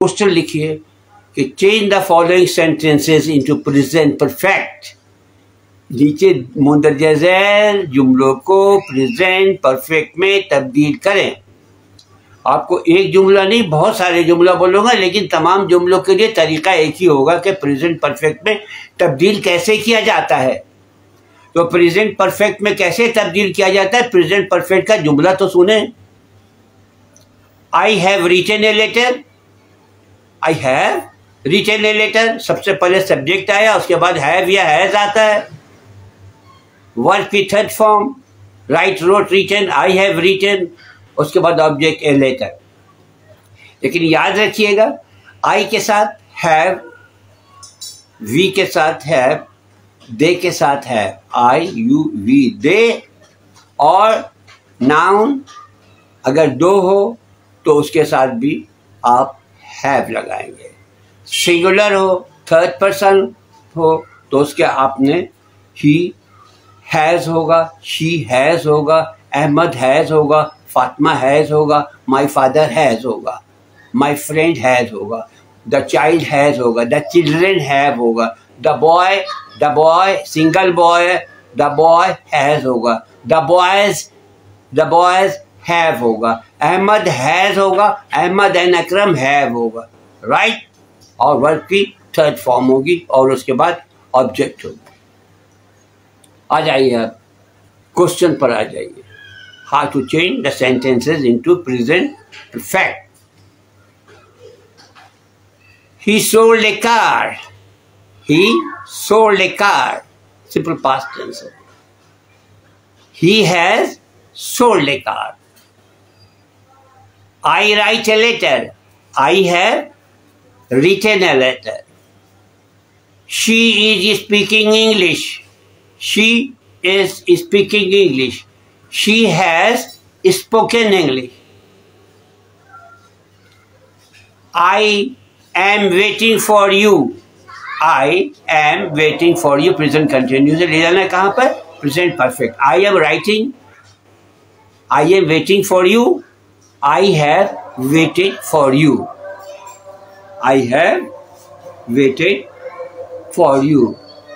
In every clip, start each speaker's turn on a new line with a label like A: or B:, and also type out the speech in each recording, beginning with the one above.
A: Question लिखिए कि change the following sentences into present perfect. नीचे मुंदरजा ज़ैल जुमलों को प्रेजेंट परफेक्ट में तब्दील करें। आपको एक जुमला नहीं बहुत सारे जुमला बोलूँगा, लेकिन तमाम जुमलों के लिए तरीका एक ही होगा कि प्रेजेंट परफेक्ट में तब्दील कैसे किया जाता है। तो प्रेजेंट परफेक्ट में कैसे तब्दील किया जाता है, प्रेजेंट परफेक्ट का जुमला तो सुने। I have written a letter, I have written a letter, सबसे पहले सब्जेक्ट आया, उसके बाद हैव या हैज आता है। वर्ब की third form, write, wrote, written, I have written, उसके बाद ऑब्जेक्ट ए लेटर। लेकिन याद रखिएगा, आई के साथ हैव, वी के साथ हैव, दे के साथ है आई यू वी दे, और नाउन अगर दो हो तो उसके साथ भी आप हैव लगाएंगे। सिंगुलर हो, थर्ड पर्सन हो तो उसके आपने ही हैज़ होगा, शी हैज़ होगा, अहमद हैज़ होगा, फातिमा हैज़ होगा, माई फादर हैज़ होगा, माई फ्रेंड हैज़ होगा, द चाइल्ड हैज़ होगा, द चिल्ड्रेन हैव होगा, the boy single boy, the boy has होगा, द बॉयज हैव होगा, अहमद हैज़ होगा, अहमद एंड अकरम हैव होगा, राइट। और वर्ब की थर्ड फॉर्म होगी और उसके बाद ऑब्जेक्ट होगा। आ जाइए आप क्वेश्चन पर आ जाइए। How to change the sentences into present perfect. He sold a car. He sold a car. Simple past tense. He has sold a car. I write a letter. I have written a letter. She is speaking English. She is speaking English. She has spoken English. I am waiting for you. I am waiting for you. Present continuous ले जाना है कहाँ पर, present perfect. I am writing. I am waiting for you. I have waited for you. I have waited for you.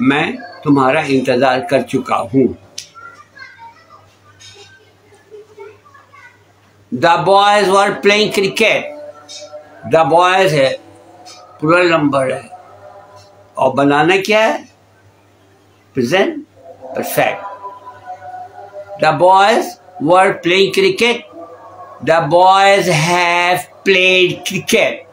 A: मैं तुम्हारा इंतजार कर चुका हूँ। The boys were playing cricket. The boys है प्लूरल नंबर है और बनाना क्या है, present perfect. The boys were playing cricket. The boys have played cricket.